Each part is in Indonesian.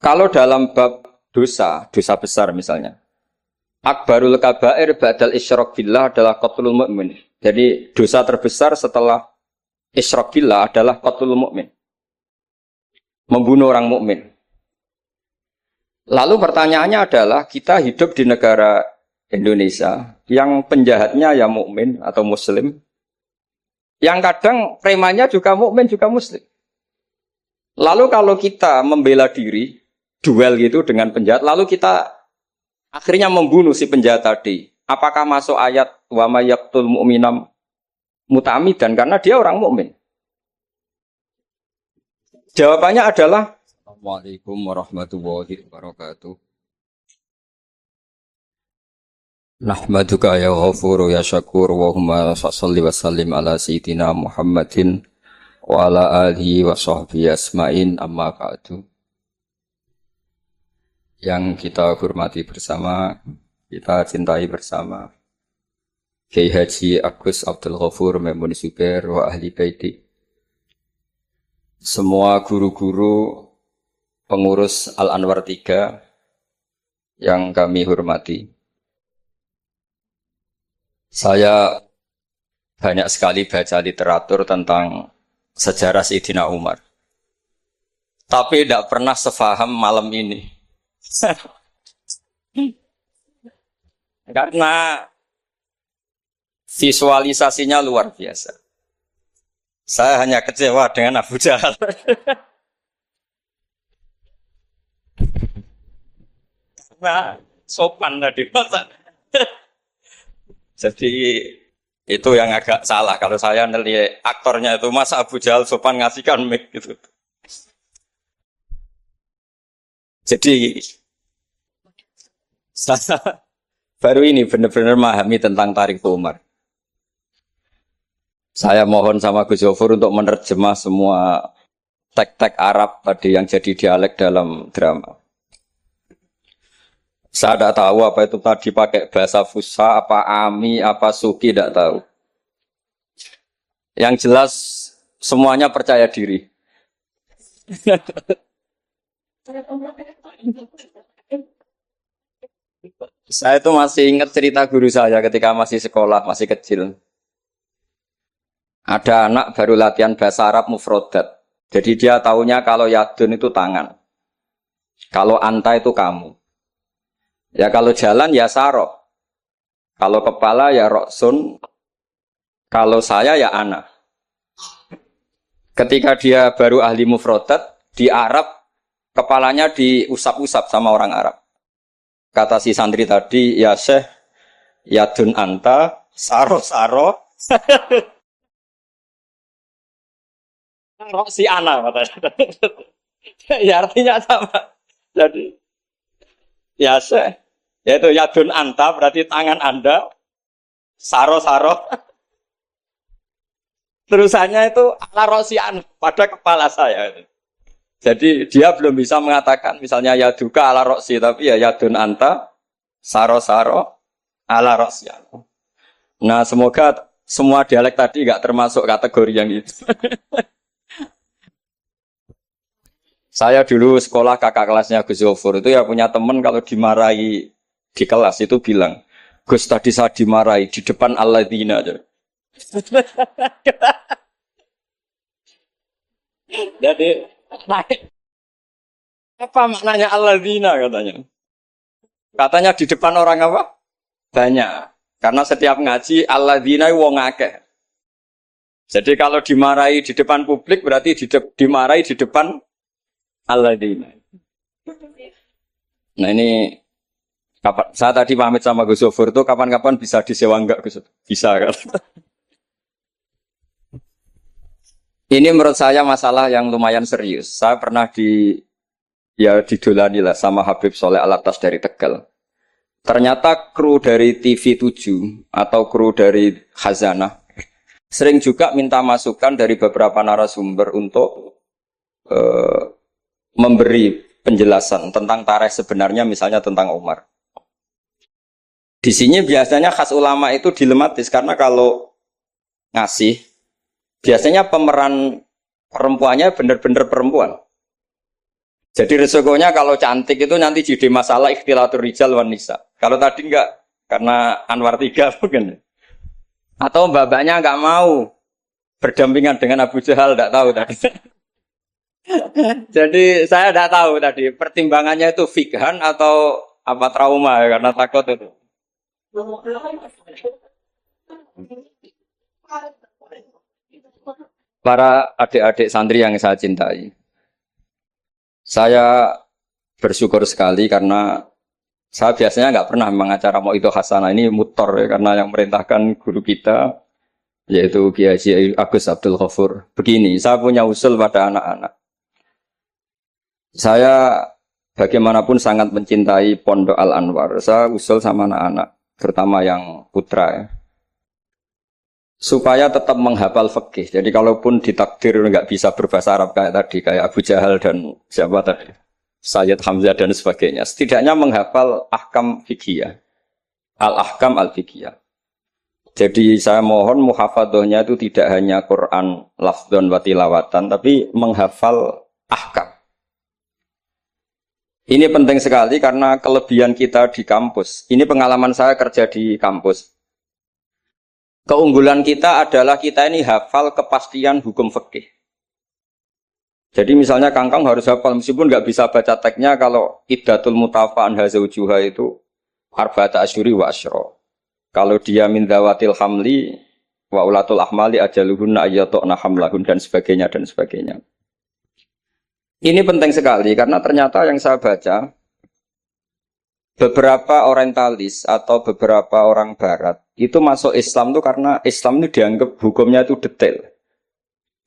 Kalau dalam bab dosa, dosa besar misalnya, akbarul kabair ba'dal isyrak billah adalah qatlul mu'min. Jadi dosa terbesar setelah isyrak billah adalah qatlul mu'min. Membunuh orang mukmin. Lalu pertanyaannya adalah kita hidup di negara Indonesia yang penjahatnya ya mukmin atau muslim, yang kadang premannya juga mukmin juga muslim. Lalu kalau kita membela diri, duel gitu dengan penjahat, lalu kita akhirnya membunuh si penjahat tadi. Apakah masuk ayat wa may yaqtul mu'minam muta'ammidan karena dia orang mukmin? Jawabannya adalah Assalamualaikum warahmatullahi wabarakatuh. Nahmaduka ya ghafuru ya syakur wa humma salli wa sallim ala sayyidina Muhammadin wa ala alihi wa sahbihi asma'in amma ba'du. Yang kita hormati bersama, kita cintai bersama Kiai Haji Agus Abdul Ghafur Maimun Zubair wa ahli baiti. Semua guru-guru pengurus Al-Anwar 3 yang kami hormati. Saya banyak sekali baca literatur tentang sejarah Sayyidina Umar. Tapi tidak pernah sefaham malam ini. Karena visualisasinya luar biasa. Saya hanya kecewa dengan Abu Jahal. Nah, sopan tadi masa. Jadi itu yang agak salah kalau saya nelihat aktornya itu masa Abu Jahal sopan ngasihkan mic gitu. Jadi saya baru ini benar-benar memahami tentang Tarik Umar. Saya mohon sama Gus Zofur untuk menerjemah semua teks-teks Arab tadi yang jadi dialek dalam drama. Saya tidak tahu apa itu tadi pakai bahasa Fusha, apa Ami, apa Suki, tidak tahu. Yang jelas semuanya percaya diri. Saya itu masih ingat cerita guru saya ketika masih sekolah, masih kecil. Ada anak baru latihan bahasa Arab mufrodat. Jadi dia taunya kalau yadun itu tangan. Kalau anta itu kamu. Ya kalau jalan ya saroh. Kalau kepala ya roksun. Kalau saya ya ana. Ketika dia baru ahli mufrodat, di Arab kepalanya diusap-usap sama orang Arab. Kata si santri tadi, ya syekh, yadun anta, saroh-saroh. Rok si ana katanya. Ya artinya sama. Jadi ya syekh, yaitu yadun anta berarti tangan Anda, saro-saro. Terusannya itu ala rosian pada kepala saya. Jadi dia belum bisa mengatakan misalnya yaduka ala rosi, tapi ya yadun anta, saro-saro, ala rosian. Nah semoga semua dialek tadi nggak termasuk kategori yang itu. Saya dulu sekolah kakak kelasnya Gus Zofur itu ya punya teman kalau dimarahi di kelas itu bilang, Gus tadi saya dimarahi di depan alladzina aja. Jadi apa maknanya alladzina katanya? Katanya di depan orang apa? Banyak. Karena setiap ngaji alladzina wong akeh. Jadi kalau dimarahi di depan publik berarti dimarahi di depan alladzina. Nah ini kapan? Saya tadi pamit sama Gus Zofur itu kapan-kapan bisa disewa enggak Gus? Bisa kan? Ini menurut saya masalah yang lumayan serius. Saya pernah didolani lah sama Habib Soleh Alatas dari Tegal. Ternyata kru dari TV7 atau kru dari Khazanah sering juga minta masukan dari beberapa narasumber untuk memberi penjelasan tentang tarikh sebenarnya misalnya tentang Umar. Di sini biasanya khas ulama itu dilematis karena kalau ngasih biasanya pemeran perempuannya benar-benar perempuan. Jadi resikonya kalau cantik itu nanti jadi masalah ikhtilatur rijal wan nisa. Kalau tadi enggak, karena Anwar tiga mungkin. Atau mbak-mbaknya enggak mau berdampingan dengan Abu Jahal, enggak tahu tadi. Jadi saya enggak tahu tadi pertimbangannya itu fikhan atau apa trauma ya, karena takut itu. Para adik-adik santri yang saya cintai, saya bersyukur sekali karena saya biasanya nggak pernah mengacara mau itu hasanah ini mutor ya, karena yang merintahkan guru kita yaitu Kiai Haji Agus Abdul Ghafur. Begini, saya punya usul pada anak-anak. Saya bagaimanapun sangat mencintai Pondok Al Anwar. Saya usul sama anak-anak, terutama yang putra ya, supaya tetap menghafal fikih. Jadi kalaupun ditakdir nggak bisa berbahasa Arab kayak tadi, kayak Abu Jahal dan siapa tadi, Sayyid Hamzah dan sebagainya, setidaknya menghafal ahkam fikih, al-ahkam al-fikih. Jadi saya mohon muhafadzahnya itu tidak hanya Quran lafdzon wa tilawatan, tapi menghafal ahkam. Ini penting sekali karena kelebihan kita di kampus. Ini pengalaman saya kerja di kampus. Keunggulan kita adalah kita ini hafal kepastian hukum fikih. Jadi misalnya Kangkang harus hafal meskipun nggak bisa baca teksnya, kalau iddatul mutafa'an hazaujuha itu arba'ata asyuri wa asyra. Kalau dia min dzawatil hamli wa ulatul ahmali ajaluhunna ayyatu'na hamlahun dan sebagainya dan sebagainya. Ini penting sekali karena ternyata yang saya baca, beberapa orientalis atau beberapa orang barat itu masuk Islam itu karena Islam itu dianggap hukumnya itu detail.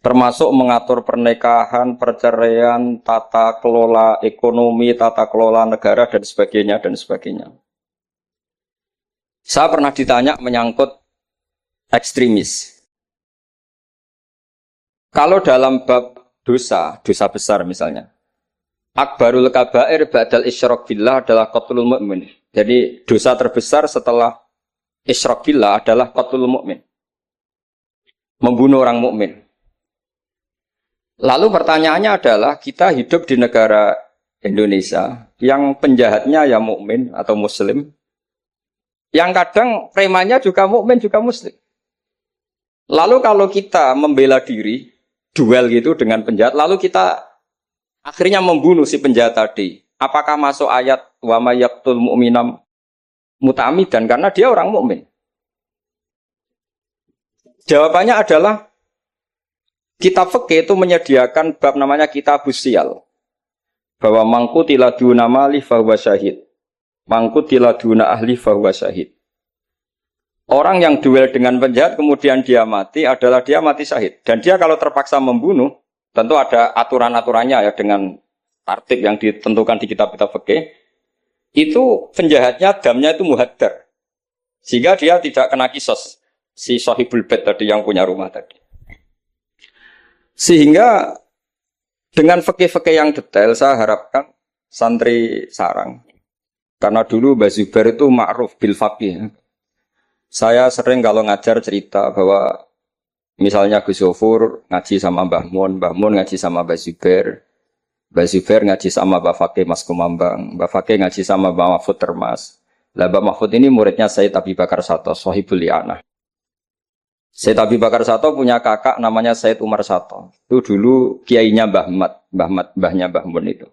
Termasuk mengatur pernikahan, perceraian, tata kelola ekonomi, tata kelola negara dan sebagainya dan sebagainya. Saya pernah ditanya menyangkut ekstremis. Kalau dalam bab dosa besar misalnya, akbarul kabair ba'dal isyrak billah adalah qatlul mu'min. Jadi dosa terbesar setelah isyrak billah adalah qatlul mu'min, membunuh orang mukmin. Lalu pertanyaannya adalah, kita hidup di negara Indonesia yang penjahatnya ya mukmin atau muslim, yang kadang premannya juga mukmin juga muslim. Lalu kalau kita membela diri duel gitu dengan penjahat, lalu kita akhirnya membunuh si penjahat tadi, apakah masuk ayat wa may yaqtul mu'minam muta'ammidan karena dia orang mukmin? Jawabannya adalah kitab fikih itu menyediakan bab namanya kitabus siyal, bahwa mangkutila duna mali fahuwa syahid, mangkutila duna ahli fahuwa syahid. Orang yang duel dengan penjahat kemudian dia mati adalah dia mati syahid. Dan dia kalau terpaksa membunuh, tentu ada aturan-aturannya ya, dengan tertib yang ditentukan di kitab-kitab fikih. Itu penjahatnya damnya itu muhaddar, sehingga dia tidak kena kisos si sahibul bait tadi yang punya rumah tadi. Sehingga dengan fikih-fikih yang detail saya harapkan santri sarang, karena dulu Mbah Zubair itu ma'ruf bil faqih. Saya sering kalau ngajar cerita bahwa misalnya Gus Zofur ngaji sama Mbah Mun ngaji sama Mbah Zubair ngaji sama Mbah Fakih Mas Kumambang, Mbah Fakih ngaji sama Mbah Mahfud Termas. Lah Mbah Mahfud ini muridnya Sayyid Abi Bakar Sato, Sohibul Li'anah. Sayyid Abi Bakar Sato punya kakak namanya Sayyid Umar Sato. Itu dulu kiainya mbahnya Mbah Mun itu,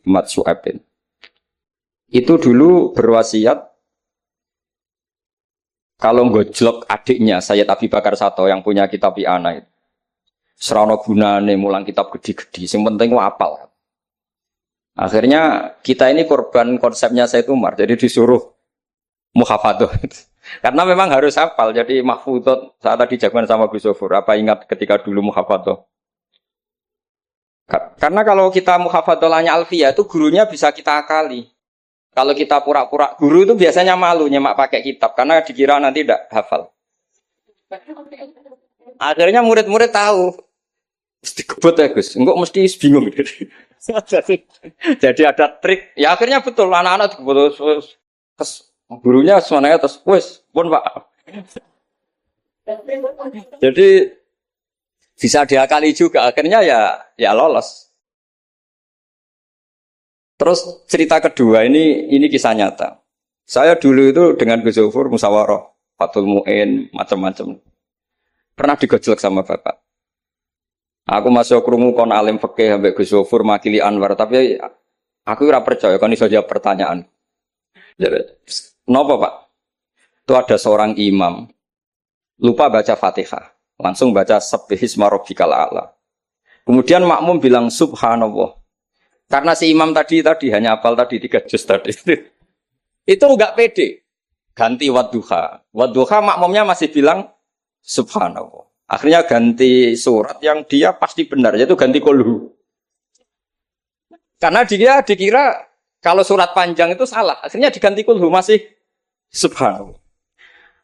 Ahmad Su'aibin. Itu dulu berwasiat kalau ngojlok adiknya Sayyid Abi Bakar Sato yang punya kitab I'anah itu, serana gunane mulang kitab gede-gede, yang penting apal. Akhirnya kita ini korban konsepnya Sayyid Umar, jadi disuruh muhafadzah. Karena memang harus hafal, jadi mahfudot saat tadi jagoan sama Gus Zofur. Apa ingat ketika dulu muhafadzah? Karena kalau kita muhafadzahnya alfiyah itu gurunya bisa kita akali. Kalau kita pura-pura guru itu biasanya malu nyemak pakai kitab karena dikira nanti tidak hafal. Akhirnya murid-murid tahu, mesti kebut ya Gus, enggak mesti bingung. Jadi ada trik. Ya akhirnya betul anak-anak kebut terus gurunya semuanya terus wes pun Pak. Jadi bisa diakali juga akhirnya ya lolos. Terus cerita kedua ini kisah nyata. Saya dulu itu dengan Gus Zofur musyawarah, Fathul Mu'in, macam-macam. Pernah digojlok sama bapak. Aku masuk krungu kon alim fikih ambek Gus Zofur makili Anwar, tapi aku ora percaya kon iso jawab pertanyaan. Napa, Pak? Itu ada seorang imam lupa baca Fatihah, langsung baca Sabbihisma rabbikal a'la. Kemudian makmum bilang subhanallah. Karena si imam tadi hanya hafal tadi 3 juz tadi. Itu enggak pede. Ganti wadduha. Wadduha makmumnya masih bilang subhanallah. Akhirnya ganti surat yang dia pasti benar, yaitu ganti kulhu. Karena dia dikira kalau surat panjang itu salah. Akhirnya diganti kulhu masih subhanallah.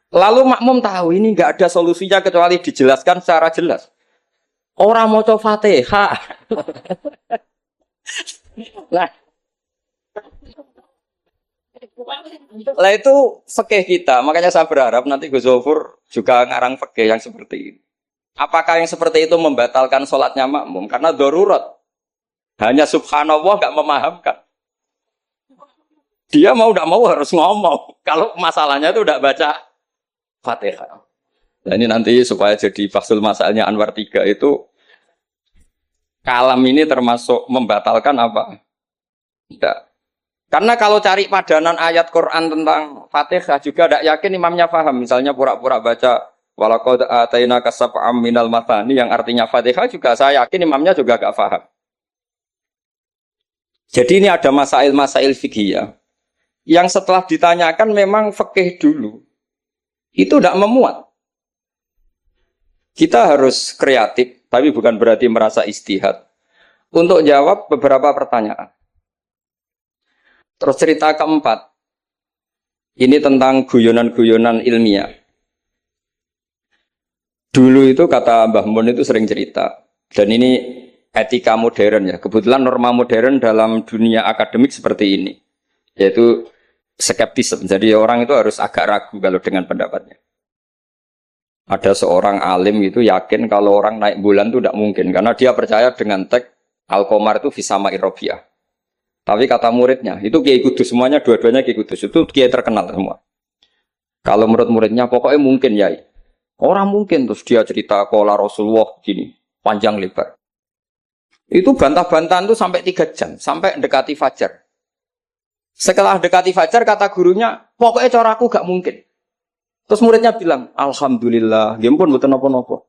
Lalu makmum tahu ini enggak ada solusinya kecuali dijelaskan secara jelas. Orang maca Fatihah. Lah itu fikih kita. Makanya saya berharap nanti Gus Zofur juga ngarang fikih yang seperti ini. Apakah yang seperti itu membatalkan sholatnya makmum? Karena darurat. Hanya subhanallah nggak memahamkan. Dia mau tidak mau harus ngomong. Kalau masalahnya itu tidak baca Fatihah. Nah ini nanti supaya jadi fasul masalahnya Anwar 3 itu kalam ini termasuk membatalkan apa? Tidak. Karena kalau cari padanan ayat Quran tentang Fatihah juga tidak yakin imamnya paham. Misalnya pura-pura baca walaqad atainaka sab'am minal mathani yang artinya Fatihah juga saya yakin imamnya juga gak paham. Jadi ini ada masail-masail fikih yang setelah ditanyakan memang fikih dulu itu tidak memuat. Kita harus kreatif, tapi bukan berarti merasa istihad untuk jawab beberapa pertanyaan. Terus cerita keempat, ini tentang guyonan-guyonan ilmiah. Dulu itu kata Mbah Mun itu sering cerita, dan ini etika modern ya. Kebetulan norma modern dalam dunia akademik seperti ini, yaitu skeptisme. Jadi orang itu harus agak ragu kalau dengan pendapatnya. Ada seorang alim itu yakin kalau orang naik bulan itu tidak mungkin, karena dia percaya dengan teks Al-Qamar itu fisama irrobiah. Tapi kata muridnya, itu Kiai Kudus, semuanya dua-duanya Kiai Kudus, itu Kiai terkenal semua. Kalau menurut muridnya, pokoknya mungkin ya. Orang mungkin, terus dia cerita kola Rasulullah gini, panjang lebar. Itu bantah-bantahan itu sampai 3 jam, sampai dekati fajar. Setelah dekati fajar, kata gurunya, pokoknya coraku gak mungkin. Terus muridnya bilang, alhamdulillah, dia pun bukan apa-apa.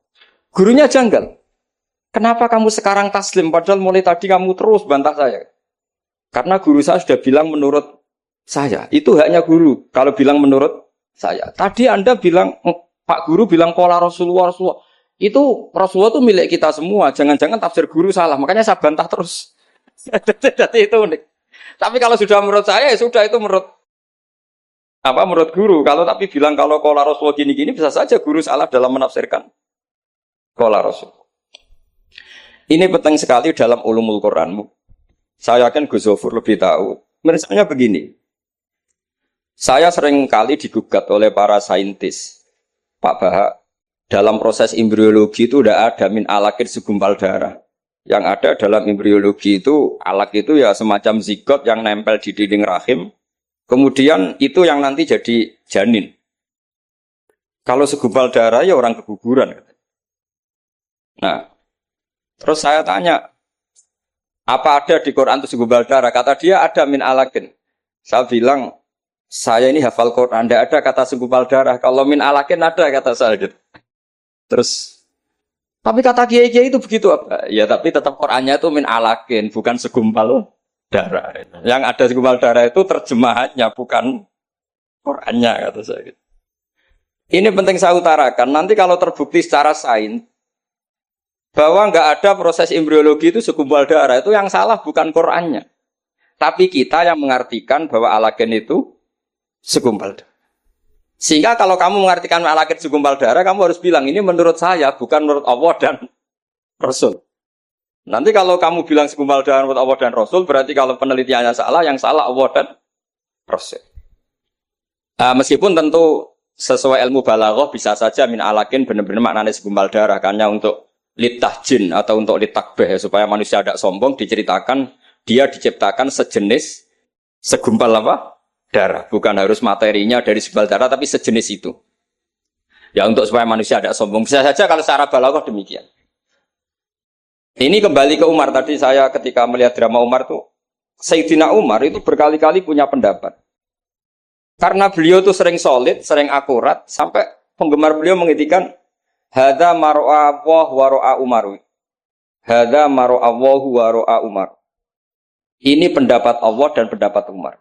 Gurunya janggal. Kenapa kamu sekarang taslim, padahal mulai tadi kamu terus bantah saya? Karena guru saya sudah bilang menurut saya. Itu haknya guru, kalau bilang menurut saya. Tadi Anda bilang, Pak Guru bilang kola Rasulullah. Itu Rasulullah itu milik kita semua. Jangan-jangan tafsir guru salah. Makanya saya bantah terus. Jadi itu unik. Tapi kalau sudah menurut saya, ya sudah itu menurut guru. Kalau tapi bilang kalau kola Rasulullah gini-gini, bisa saja guru salah dalam menafsirkan kola Rasul. Ini penting sekali dalam ulumul Quran. Saya yakin Gus Zofur lebih tahu. Misalnya begini. Saya sering kali digugat oleh para saintis. Pak Bahak, dalam proses embriologi itu tidak ada min alakir segumpal darah. Yang ada dalam embriologi itu, alak itu ya semacam zigot yang nempel di dinding rahim. Kemudian itu yang nanti jadi janin. Kalau segumpal darah ya orang keguguran. Nah, terus saya tanya, apa ada di Quran itu segumpal darah? Kata dia ada min alakin. Saya bilang, saya ini hafal Quran, tidak ada kata segumpal darah. Kalau min alakin ada kata saya. Terus, tapi kata kiai-kiai itu begitu apa? Ya tapi tetap Qurannya itu min alakin, bukan segumpal darah. Yang ada segumpal darah itu terjemahannya, bukan Qurannya kata saya. Ini penting saya utarakan. Nanti kalau terbukti secara sains bahwa nggak ada proses embriologi itu segumpal darah, itu yang salah bukan Qurannya, tapi kita yang mengartikan bahwa alagen itu segumpal darah. Sehingga kalau kamu mengartikan alagen segumpal darah, kamu harus bilang ini menurut saya, bukan menurut Allah dan Rasul. Nanti kalau kamu bilang segumpal darah menurut Allah dan Rasul, berarti kalau penelitiannya salah, yang salah Allah dan Rasul. Meskipun tentu sesuai ilmu balaghah bisa saja min alagen benar-benar maknanya segumpal darah, hanya untuk litahjin atau untuk litakbeh supaya manusia tidak sombong diceritakan dia diciptakan sejenis segumpal apa? Darah. Bukan harus materinya dari segumpal darah, tapi sejenis itu. Ya untuk supaya manusia tidak sombong. Bisa saja kalau secara balaghah demikian. Ini kembali ke Umar. Tadi saya ketika melihat drama Umar tuh, Sayyidina Umar itu berkali-kali punya pendapat. Karena beliau tuh sering solid, sering akurat, sampai penggemar beliau menghentikan hadza maro'a Allah wa ro'a Umar. Hadza maro'a Allah wa ro'a Umar. Ini pendapat Allah dan pendapat Umar.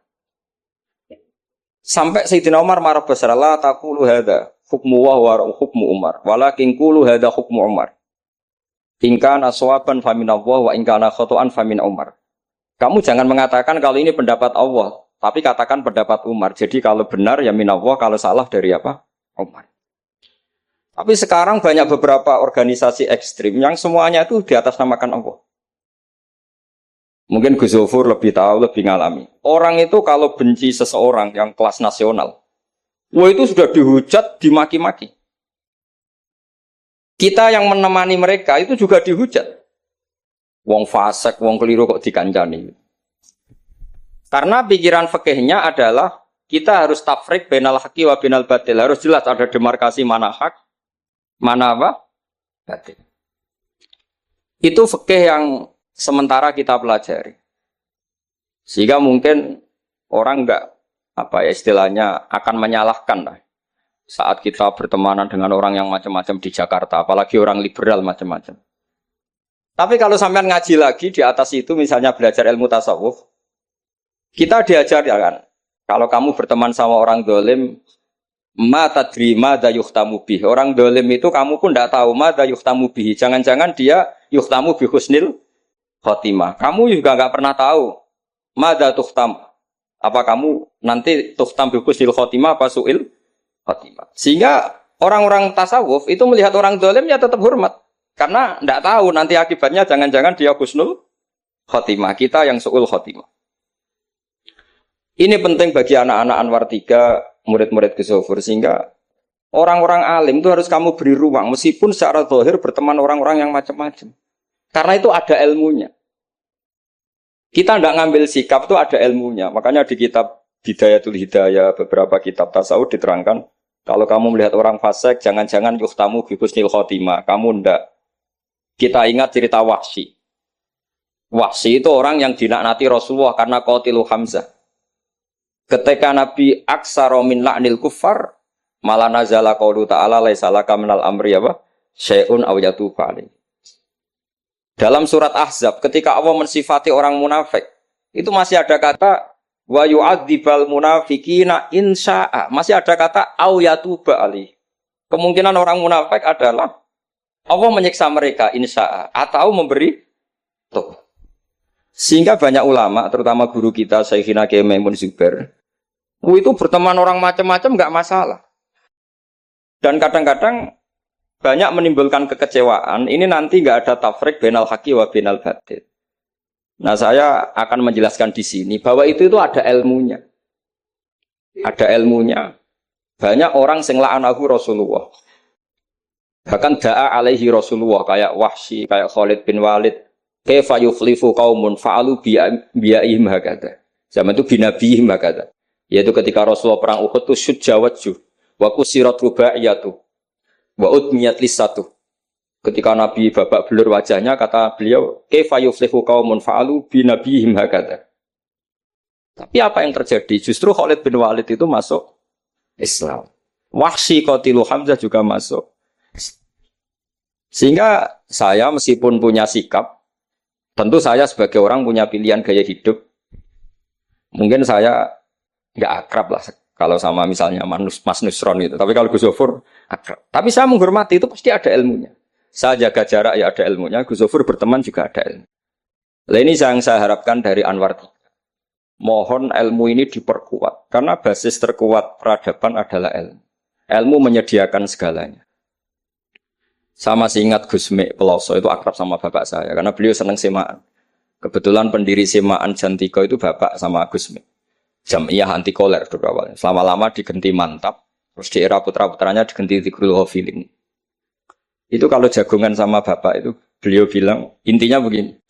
Sampai Sayyidina Umar marah besar, la taqulu hadza hukmu wa hukmu Umar, walakin qulu hadza hukmu Umar. In kana shawaban fa min Allah wa in kana khata'an fa min Umar. Kamu jangan mengatakan kalau ini pendapat Allah, tapi katakan pendapat Umar. Jadi kalau benar ya min Allah, kalau salah dari apa? Umar. Tapi sekarang banyak beberapa organisasi ekstrim yang semuanya itu di atas namakan Allah. Mungkin Gus Zofur lebih tahu, lebih ngalami. Orang itu kalau benci seseorang yang kelas nasional, wah itu sudah dihujat, dimaki-maki. Kita yang menemani mereka itu juga dihujat. Wong fasik, wong keliru kok dikancani. Karena pikiran fikihnya adalah kita harus tafrik bainal haqqi wa bainal batil. Harus jelas ada demarkasi mana hak, mana apa? Batil. Itu fikih yang sementara kita pelajari. Sehingga mungkin orang enggak apa ya istilahnya akan menyalahkan lah. Saat kita bertemanan dengan orang yang macam-macam di Jakarta, apalagi orang liberal macam-macam. Tapi kalau sampean ngaji lagi di atas itu, misalnya belajar ilmu tasawuf, kita diajarkan, kalau kamu berteman sama orang dolim, ma tadri madza yuhtamu bih. Orang dolim itu kamu pun tidak tahu madza yuhtamu bih. Jangan-jangan dia yuhtamu bi husnil khotimah. Kamu juga nggak pernah tahu madza tuhtam. Apa kamu nanti tuhtam bi husnil khotimah apa su'il khotimah. Sehingga orang-orang tasawuf itu melihat orang dolim ya tetap hormat. Karena tidak tahu nanti akibatnya jangan-jangan dia husnul khotimah, kita yang su'ul khotimah. Ini penting bagi anak-anak Anwar 3, murid-murid Gus Zofur, sehingga orang-orang alim itu harus kamu beri ruang, meskipun secara zahir berteman orang-orang yang macam-macam. Karena itu ada ilmunya. Kita tidak ngambil sikap itu ada ilmunya. Makanya di kitab Bidayatul Hidayah, beberapa kitab tasawuf diterangkan, kalau kamu melihat orang fasik, jangan-jangan yuhtamu bi husnil khotimah, kamu ndak. Kita ingat cerita Wahsy. Wahsy itu orang yang dilaknati Rasulullah karena qatilu Hamzah. Ketika Nabi aksara min la'nil kuffar, malah nazala qaulu ta'ala laisa laka minal amri apa? Syai'un aw yatuba alaihi. Dalam surat Ahzab ketika Allah mensifati orang munafik, itu masih ada kata wa yu'adzibal munafiqina insya'a. Masih ada kata aw yatuba alaihi. Kemungkinan orang munafik adalah Allah menyiksa mereka insya'a atau memberi tuh. Sehingga banyak ulama, terutama guru kita Syekhina Kiai Maimun Zubair, itu berteman orang macam-macam enggak masalah. Dan kadang-kadang banyak menimbulkan kekecewaan. Ini nanti enggak ada tafrik bainal haqqi wa bainal batil. Nah, saya akan menjelaskan di sini bahwa itu ada ilmunya. Ada ilmunya. Banyak orang sing la'anahu Rasulullah. Bahkan da'a alaihi Rasulullah kayak Wahsy, kayak Khalid bin Walid, kaifa yuflifu qaumun fa'alu bi'ihim hakadha. Zaman itu binabihim hakadha. Yaitu ketika Rasulullah perang Uhud itu syujja wajhu wa kusirat rubaiyatu wa udmiyat lisatu. Ketika Nabi babak belur wajahnya, kata beliau, kaifa yuflihu qaumun fa'alu binabihim hakadha. Tapi apa yang terjadi? Justru Khalid bin Walid itu masuk Islam. Wahsy qatilu Hamzah juga masuk. Sehingga saya meskipun punya sikap, tentu saya sebagai orang punya pilihan gaya hidup. Mungkin saya nggak akrab lah kalau sama misalnya Mas Nusron itu. Tapi kalau Gus Zofur akrab. Tapi saya menghormati, itu pasti ada ilmunya. Saya jaga jarak ya ada ilmunya. Gus Zofur berteman juga ada ilmu. Nah, ini yang saya harapkan dari Anwar 3. Mohon ilmu ini diperkuat. Karena basis terkuat peradaban adalah ilmu. Ilmu menyediakan segalanya. Saya masih ingat Gus Mek Peloso itu akrab sama bapak saya. Karena beliau senang semaan. Kebetulan pendiri semaan Jantiko itu bapak sama Gus Mek. Jamiyah anti koler dulu awalnya. Selama-lama digenti Mantap. Terus di era putra-putranya digenti Zikrul Ghafilin. Itu kalau jagongan sama bapak itu, beliau bilang, intinya begini.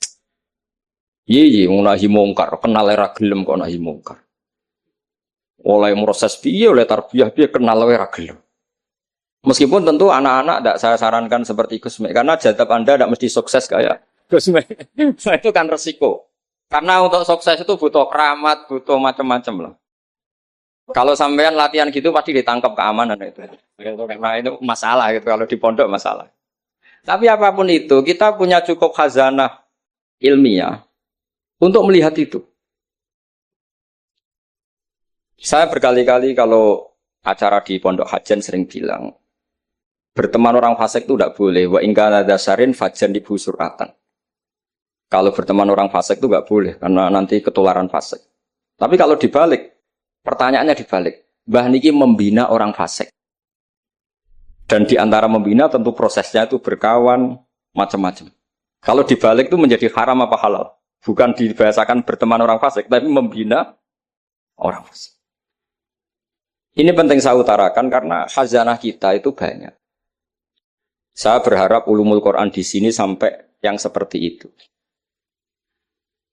Iya, nahi mungkar, kenal era gelem kok nahi mungkar. Oleh proses piye, oleh tarbiyah piye kenal era gelem. Meskipun tentu anak-anak tidak saya sarankan seperti Gusme, karena jadab Anda tidak mesti sukses kayak Gusme. Itu kan resiko. Karena untuk sukses itu butuh keramat, butuh macam-macam lah. Kalau sampean latihan gitu pasti ditangkap keamanan itu. Karena itu masalah gitu kalau di pondok masalah. Tapi apapun itu, kita punya cukup khazanah ilmiah untuk melihat itu. Saya berkali-kali kalau acara di pondok Hajan sering bilang, berteman orang fasik itu tidak boleh. Wa ingkana dasarin fajan ibu suratan. Kalau berteman orang fasik itu nggak boleh karena nanti ketularan fasik. Tapi kalau dibalik, pertanyaannya dibalik. Mbah niki membina orang fasik. Dan di antara membina tentu prosesnya itu berkawan macam-macam. Kalau dibalik itu menjadi haram apa halal? Bukan dibahasakan berteman orang fasik, tapi membina orang fasik. Ini penting saya utarakan karena khazanah kita itu banyak. Saya berharap ulumul Quran di sini sampai yang seperti itu.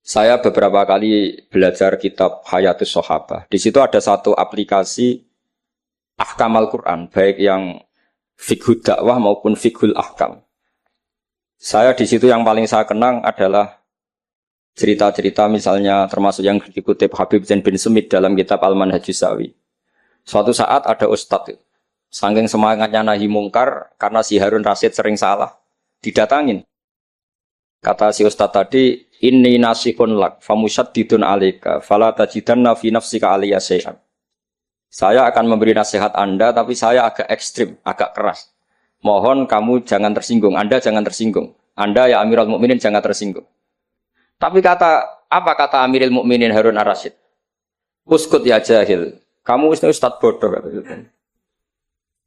Saya beberapa kali belajar kitab Hayatus Sahabah. Di situ ada satu aplikasi Ahkam Al-Quran, baik yang fiqhud dakwah maupun fiqhul ahkam. Saya di situ yang paling saya kenang adalah cerita-cerita misalnya termasuk yang dikutip Habib Zain bin Sumit dalam kitab Al-Manhajus Sawi. Suatu saat ada ustadz, saking semangatnya nahi mungkar karena si Harun Rasid sering salah, didatangin. Kata si ustadz tadi, inni nasihun lak, famusyaddidun alika, fala tajidanna fi nafsika aliyya syai'an. Saya akan memberi nasihat Anda, tapi saya agak ekstrim, agak keras. Mohon kamu jangan tersinggung, Anda jangan tersinggung. Anda ya Amirul Mukminin jangan tersinggung. Tapi apa kata Amirul Mukminin Harun Ar-Rasyid? Uskut ya jahil. Kamu ustadz bodoh kata itu.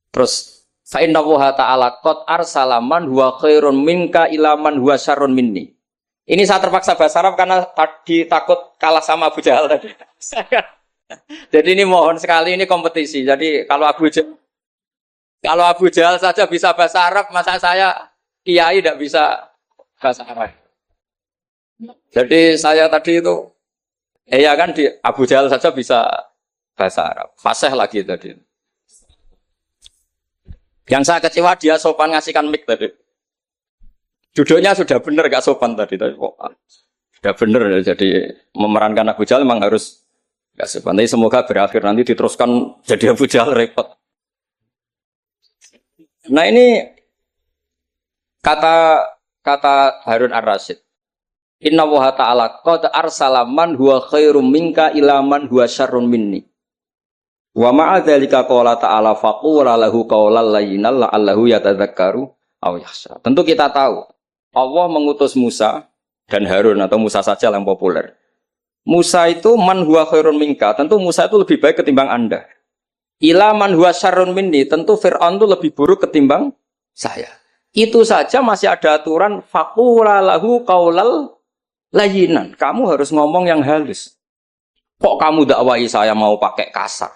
Terus fa inna Allaha ta'ala qad arsala man huwa khairun minka ila man huwa syarrun minni. Ini saya terpaksa bahasa Arab karena tadi takut kalah sama Abu Jahal tadi. Jadi ini mohon sekali ini kompetisi. Jadi kalau Abu Jahal saja bisa bahasa Arab, masa saya kiai tidak bisa bahasa Arab. Jadi saya tadi itu ya kan di Abu Jahal saja bisa bahasa Arab. Fasih lagi tadi. Yang saya kecewa dia sopan ngasihkan mic tadi. Duduknya sudah benar gak sopan tadi. Sudah benar jadi memerankan Abu Jahal memang harus gak sopan. Tapi semoga berakhir nanti diteruskan jadi Abu Jahal repot. Nah ini kata Harun Ar-Rasyid. Inna Allaha ta'ala qad arsala man huwa khairum minka ila man huwa syarrun minni. Wa ma'a dzalika qala ta'ala faqula lahu qawlan layyinan la'allahu yatadzakkaru aw yakhsha. Tentu kita tahu Allah mengutus Musa dan Harun atau Musa saja yang populer. Musa itu man huwa khairun minka, tentu Musa itu lebih baik ketimbang Anda. Ila man huwa syarrun minni, tentu Fir'aun itu lebih buruk ketimbang saya. Itu saja masih ada aturan faqula lahu qawlan layyinan. Kamu harus ngomong yang halus. Kok kamu dakwahi saya mau pakai kasar?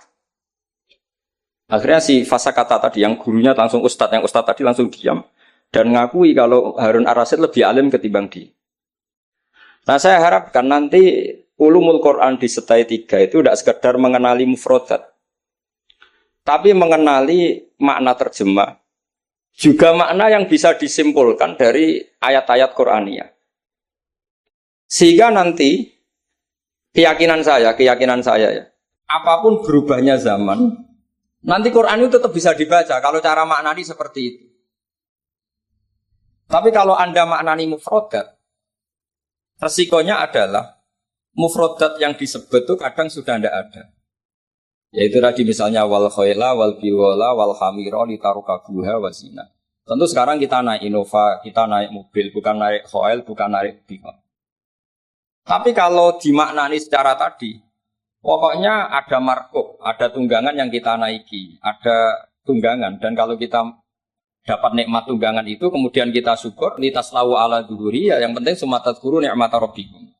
Akhirnya si Fasakata tadi yang gurunya langsung yang ustadz tadi langsung diam dan ngakui kalau Harun Ar-Rasyid lebih alim ketimbang dia. Nah saya harapkan nanti ulumul Quran di setai 3 itu tidak sekedar mengenali mufrodat, tapi mengenali makna terjemah, juga makna yang bisa disimpulkan dari ayat-ayat Qur'aniyah. Sehingga nanti keyakinan saya ya, apapun berubahnya zaman, nanti Quran itu tetap bisa dibaca kalau cara maknani seperti itu. Tapi kalau Anda maknani mufrodat, resikonya adalah mufrodat yang disebut itu kadang sudah tidak ada. Yaitu tadi misalnya wal khayla wal biwala wal hamira litarukabuha wazina. Tentu sekarang kita naik Innova, kita naik mobil, bukan naik khayl, bukan naik biwala. Tapi kalau dimaknani secara tadi, pokoknya ada markup, ada tunggangan yang kita naiki, ada tunggangan. Dan kalau kita dapat nikmat tunggangan itu, kemudian kita syukur, litaslahu ala duhuri, ya yang penting sumatat guru ni'mata rabbikum.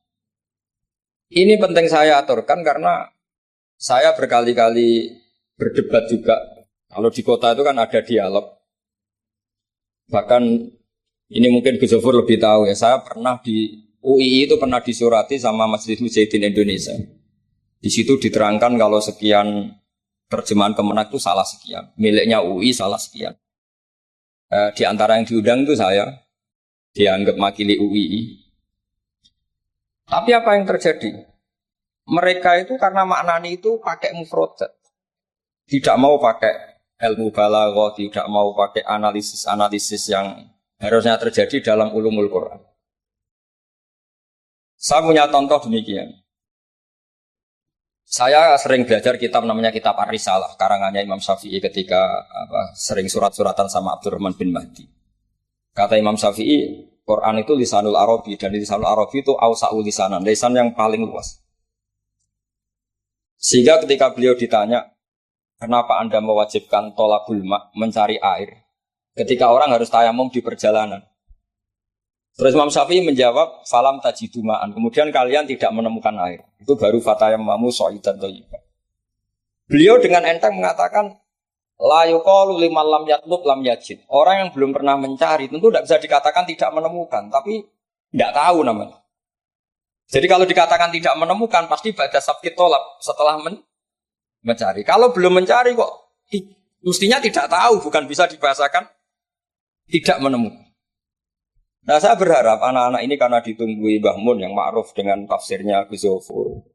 Ini penting saya aturkan karena saya berkali-kali berdebat juga. Kalau di kota itu kan ada dialog. Bahkan ini mungkin Gus Zofur lebih tahu ya, saya pernah UII itu pernah disurati sama Masjid Mujahidin Indonesia. Di situ diterangkan kalau sekian terjemahan Kemenak itu salah sekian, miliknya UI salah sekian. Di antara yang diundang itu saya, dianggap makili UII. Tapi apa yang terjadi? Mereka itu karena maknani itu pakai mufrodat, tidak mau pakai ilmu balaghah, tidak mau pakai analisis-analisis yang harusnya terjadi dalam ulumul Quran. Saya punya contoh demikian. Saya sering belajar kitab namanya Kitab Ar-Risalah, karangannya Imam Syafi'i ketika sering surat-suratan sama Abdurrahman bin Mahdi. Kata Imam Syafi'i, Quran itu lisanul Arabi, dan lisanul Arabi itu awsa'ul lisanan, lisan yang paling luas. Sehingga ketika beliau ditanya, kenapa Anda mewajibkan tolabul ma', mencari air, ketika orang harus tayamum di perjalanan? Terus Imam Syafi'i menjawab, falam tajidu ma'an. Kemudian kalian tidak menemukan air. Itu baru fatayammamu sha'idan thayyiban. Beliau dengan enteng mengatakan, la yuqalu liman lam yatlub lam yajid. Orang yang belum pernah mencari tentu tidak bisa dikatakan tidak menemukan, tapi tidak tahu namanya. Jadi kalau dikatakan tidak menemukan, pasti ba'da sabqit tolab, setelah mencari. Kalau belum mencari kok mestinya tidak tahu, bukan bisa dibahasakan tidak menemukan. Nah, saya berharap anak-anak ini karena ditunggui Mbah Mun yang ma'ruf dengan tafsirnya Gus Zofur.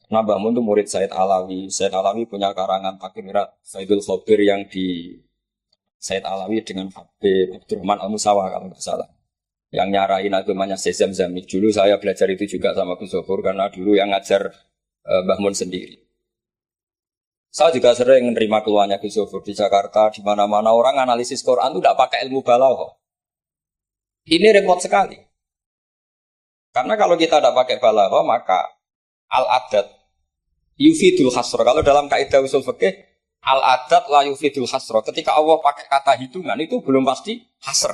Nah, Mbah Mun itu murid Said Alawi. Said Alawi punya karangan Takirat Saidul Khobir yang di Said Alawi dengan Habib Abdurrahman Al-Musawa kalau tidak salah. Yang nyarain agamanya Syekh Zamzami. Dulu saya belajar itu juga sama Gus Zofur karena dulu yang ngajar Mbah Mun sendiri. Saya juga sering menerima keluhannya Gus Zofur di Jakarta, di mana-mana orang analisis Quran itu tidak pakai ilmu balaghah. Ini repot sekali. Karena kalau kita tidak pakai balaghah, maka al-adat yufidul hasra. Kalau dalam kaidah usul fikih, al-adat la yufidul hasra. Ketika Allah pakai kata hitungan, itu belum pasti hasr.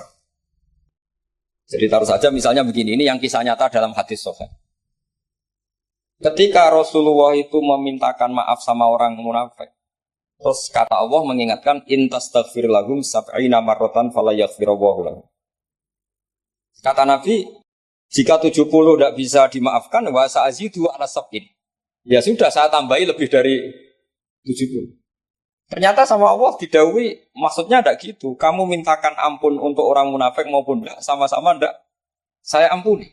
Jadi taruh saja misalnya begini, ini yang kisah nyata dalam hadis sahih. Ketika Rasulullah itu memintakan maaf sama orang munafik, terus kata Allah mengingatkan, in tastaghfir lahum sab'ina marratan fala yaghfirullahu lahum. Kata Nabi, jika 70 tidak bisa dimaafkan, wa sa'azidu ala sab'in. Ya sudah, saya tambahi lebih dari 70. Ternyata sama Allah didhawuhi, maksudnya tidak gitu. Kamu mintakan ampun untuk orang munafik maupun tidak, sama-sama tidak, saya ampuni.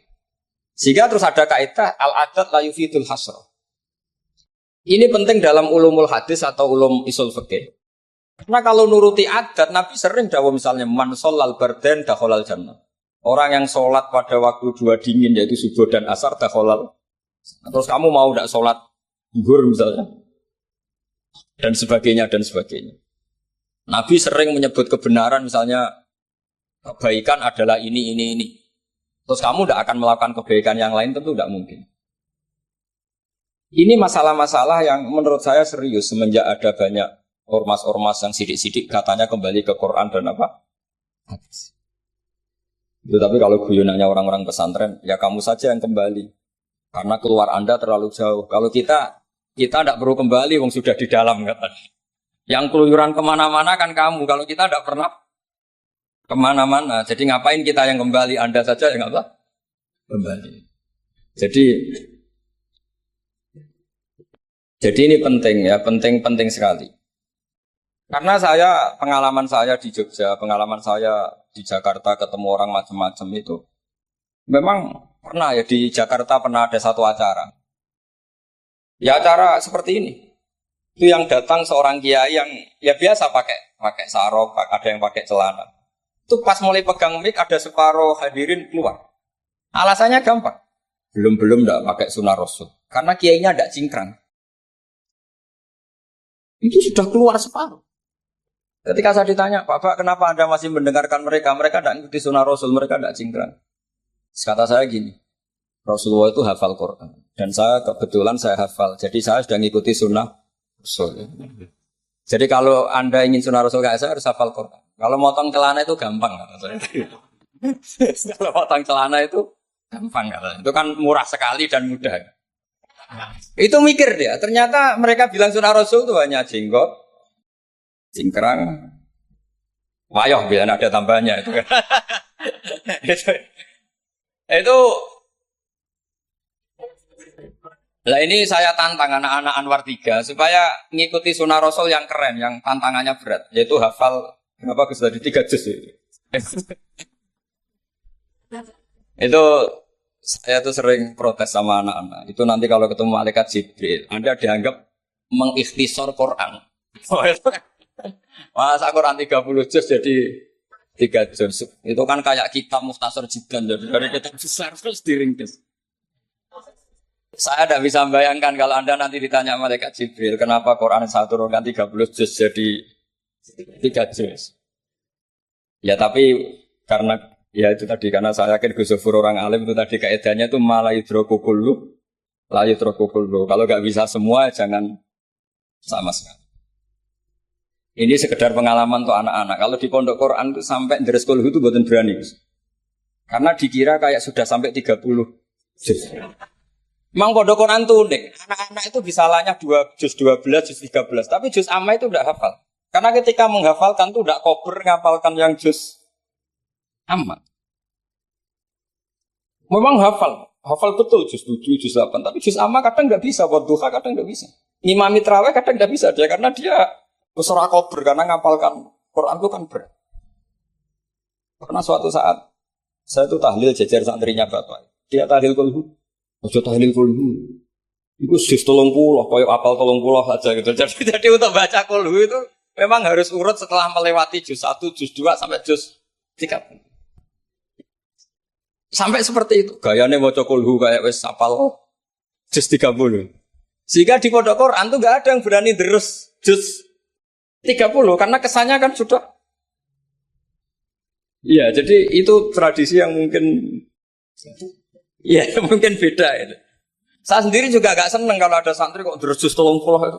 Sehingga terus ada kaidah, al-adat la yufidul hasra. Ini penting dalam ulumul hadis atau ulum usul fikih. Karena kalau nuruti adat, Nabi sering dawuh misalnya, man sholal bardan dakhalal jannah. Orang yang sholat pada waktu dua dingin, yaitu subuh dan asar, dakhalal. Terus kamu mau tidak sholat zuhur misalnya, dan sebagainya, dan sebagainya. Nabi sering menyebut kebenaran, misalnya kebaikan adalah ini. Terus kamu tidak akan melakukan kebaikan yang lain, tentu tidak mungkin. Ini masalah-masalah yang menurut saya serius semenjak ada banyak ormas-ormas yang sidik-sidik katanya kembali ke Quran dan apa? Hadis. Itu tapi kalau guyonannya orang-orang pesantren, ya kamu saja yang kembali. Karena keluar Anda terlalu jauh. Kalau kita tidak perlu kembali, wong sudah di dalam katanya. Yang keluyuran kemana-mana kan kamu. Kalau kita tidak pernah kemana-mana. Jadi ngapain kita yang kembali? Anda saja yang apa? Kembali. Jadi ini penting ya, penting sekali. Karena pengalaman saya di Jogja, pengalaman saya di Jakarta ketemu orang macam-macam itu, memang pernah ya di Jakarta pernah ada satu acara. Ya acara seperti ini. Itu yang datang seorang kiai yang ya biasa pakai sarung, ada yang pakai celana. Itu pas mulai pegang mic ada separuh hadirin keluar. Alasannya gampang. Belum enggak pakai sunah Rasul. Karena kiainya enggak cingkrang. Itu sudah keluar separuh. Ketika saya ditanya, Pak, kenapa Anda masih mendengarkan mereka? Mereka tidak mengikuti sunnah Rasul, mereka tidak cingkrang. Kata saya gini, Rasulullah itu hafal Quran. Dan kebetulan saya hafal. Jadi saya sudah mengikuti sunnah Rasul. Jadi kalau Anda ingin sunnah Rasul kayak saya harus hafal Quran. Kalau motong celana itu gampang. Kalau motong celana itu gampang. Itu kan murah sekali dan mudah. Itu mikir dia. Ternyata mereka bilang sunnah Rasul itu hanya jenggot, cingkrang, wayoh biar ada tambahnya itu kan. itu Nah ini saya tantang anak-anak Anwar 3 supaya ngikuti sunnah Rasul yang keren, yang tantangannya berat, yaitu hafal berapa Gus tadi 3 juz itu. Itu saya tuh sering protes sama anak-anak. Itu nanti kalau ketemu malaikat Jibril, Anda dianggap mengikhtisar Quran. Masa Quran 30 juz jadi 3 juz. Itu kan kayak kitab Mukhtasar Jiddan, jadi dari kitab besar terus diringkes. Saya tidak bisa membayangkan kalau Anda nanti ditanya malaikat Jibril, kenapa Quran satu turunkan 30 juz jadi 3 juz. Ya tapi karena ya itu tadi, karena saya yakin Gus Zofur orang alim itu tadi kaidahnya itu malayudrokukullu, layudrokukullu. Kalau nggak bisa semua jangan sama sekali. Ini sekedar pengalaman untuk anak-anak. Kalau di pondok Quran itu sampai deres kulhu itu buatan berani. Karena dikira kayak sudah sampai 30 juz. Memang pondok Quran itu unik. Anak-anak itu bisa lanya 2 juz 12, juz 13. Tapi juz amma itu tidak hafal. Karena ketika menghafalkan itu tidak kober ngapalkan yang juz amma. Memang hafal betul juz 7, juz 8. Tapi juz amma kadang nggak bisa, wadduha kadang nggak bisa. Ngimami terawih kadang nggak bisa dia karena dia besar kober karena ngapalkan Quran itu kan berat. Karena suatu saat saya itu tahlil jajar santrinya bapak. Dia tahlil kulhu. Ojo tahlil kulhu. Itu juz 30, koyo apal 30 saja gitu. Jadi untuk baca kulhu itu memang harus urut setelah melewati juz 1, juz 2 sampai juz 3. Sampai seperti itu. Gayane maca kulhu kayak wis apal juz 30. Sehingga di pondok Quran tuh enggak ada yang berani terus juz 30 karena kesannya kan sudah. Iya, jadi itu tradisi yang mungkin ya mungkin beda itu. Saya sendiri juga agak seneng kalau ada santri kok terus juz 30 itu